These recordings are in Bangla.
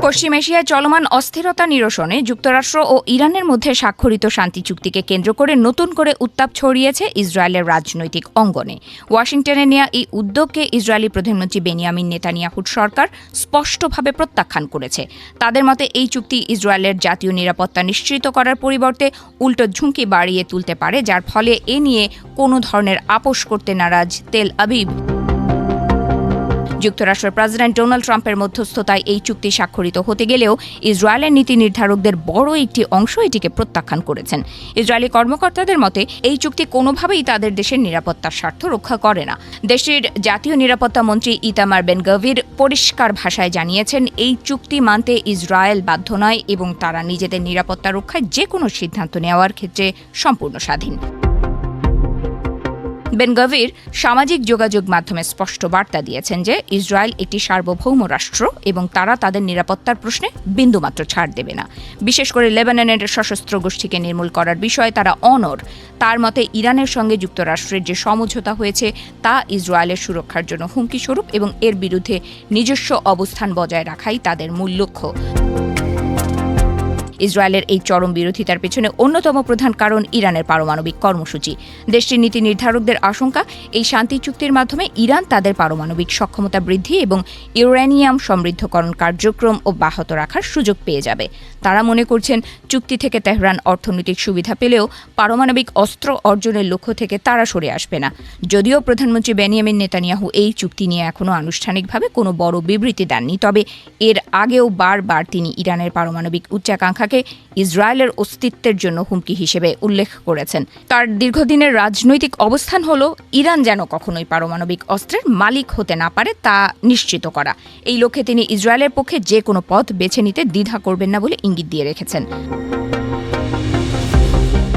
পশ্চিম এশিয়ায় চলমান অস্থিরতা নিরসনে যুক্তরাষ্ট্র ও ইরানের মধ্যে স্বাক্ষরিত শান্তি চুক্তিকে কেন্দ্র করে নতুন করে উত্তাপ ছড়িয়েছে ইসরায়েলের রাজনৈতিক অঙ্গনে। ওয়াশিংটনে নেওয়া এই উদ্যোগকে ইসরায়েলি প্রধানমন্ত্রী বেনিয়ামিন নেতানিয়াহুর সরকার স্পষ্টভাবে প্রত্যাখ্যান করেছে। তাদের মতে এই চুক্তি ইসরায়েলের জাতীয় নিরাপত্তা নিশ্চিত করার পরিবর্তে উল্টো ঝুঁকি বাড়িয়ে তুলতে পারে, যার ফলে এ নিয়ে কোনো ধরনের আপোষ করতে নারাজ তেল আবিব। যুক্তরাষ্ট্রের প্রেসিডেন্ট ডোনাল্ড ট্রাম্পের মধ্যস্থতায় এই চুক্তি স্বাক্ষরিত হতে গেলেও ইসরায়েলের নীতি নির্ধারকদের বড় একটি অংশ এটিকে প্রত্যাখ্যান করেছেন। ইসরায়েলি কর্মকর্তাদের মতে এই চুক্তি কোনোভাবেই তাদের দেশের নিরাপত্তার স্বার্থ রক্ষা করে না। দেশটির জাতীয় নিরাপত্তা মন্ত্রী ইতামার বেন গভির পরিষ্কার ভাষায় জানিয়েছেন, এই চুক্তি মানতে ইসরায়েল বাধ্য নয় এবং তারা নিজেদের নিরাপত্তা রক্ষায় যে কোনো সিদ্ধান্ত নেওয়ার ক্ষেত্রে সম্পূর্ণ স্বাধীন। বেন গভির সামাজিক যোগাযোগ মাধ্যমে স্পষ্ট বার্তা দিয়েছেন যে ইসরায়েল একটি সার্বভৌম রাষ্ট্র এবং তারা তাদের নিরাপত্তার প্রশ্নে বিন্দুমাত্র ছাড় দেবে না। বিশেষ করে লেবাননের সশস্ত্র গোষ্ঠীকে নির্মূল করার বিষয়ে তারা অনড়। তার মতে ইরানের সঙ্গে যুক্তরাষ্ট্রের যে সমঝোতা হয়েছে তা ইসরায়েলের সুরক্ষার জন্য হুমকি স্বরূপ এবং এর বিরুদ্ধে নিজস্ব অবস্থান বজায় রাখাই তাদের মূল লক্ষ্য। ইসরায়েলের এই চরম বিরোধিতার পেছনে অন্যতম প্রধান কারণ ইরানের পারমাণবিক কর্মসূচি। দেশটির নীতি নির্ধারকদের আশঙ্কা, এই শান্তি চুক্তির মাধ্যমে ইরান তাদের পারমাণবিক সক্ষমতা বৃদ্ধি এবং ইউরেনিয়াম সমৃদ্ধকরণ কার্যক্রম অব্যাহত রাখার সুযোগ পেয়ে যাবে। তারা মনে করছেন, চুক্তি থেকে তেহরান অর্থনৈতিক সুবিধা পেলেও পারমাণবিক অস্ত্র অর্জনের লক্ষ্য থেকে তারা সরে আসবে না। যদিও প্রধানমন্ত্রী বেনিয়ামিন নেতানিয়াহু এই চুক্তি নিয়ে এখনও আনুষ্ঠানিকভাবে কোনো বড় বিবৃতি দেননি, তবে এর আগেও বারবার তিনি ইরানের পারমাণবিক উচ্চাকাঙ্ক্ষাকে ইসরায়েলের অস্তিত্বের জন্য হুমকি হিসেবে উল্লেখ করেছেন। তার দীর্ঘদিনের রাজনৈতিক অবস্থান হল ইরান যেন কখনোই পারমাণবিক অস্ত্রের মালিক হতে না পারে তা নিশ্চিত করা। এই লক্ষ্যে তিনি ইসরায়েলের পক্ষে যে কোনো পথ বেছে নিতে দ্বিধা করবেন না বলে ইঙ্গিত দিয়ে রেখেছেন।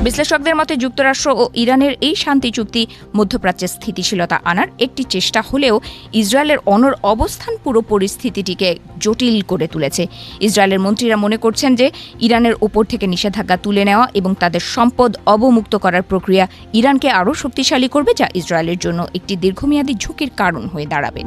বিশ্লেষকদের মতে যুক্তরাষ্ট্র ও ইরানের এই শান্তি চুক্তি মধ্যপ্রাচ্যে স্থিতিশীলতা আনার একটি চেষ্টা হলেও ইসরায়েলের অনড় অবস্থান পুরো পরিস্থিতিটিকে জটিল করে তুলেছে। ইসরায়েলের মন্ত্রীরা মনে করছেন যে ইরানের ওপর থেকে নিষেধাজ্ঞা তুলে নেওয়া এবং তাদের সম্পদ অবমুক্ত করার প্রক্রিয়া ইরানকে আরও শক্তিশালী করবে, যা ইসরায়েলের জন্য একটি দীর্ঘমেয়াদী ঝুঁকির কারণ হয়ে দাঁড়াবে।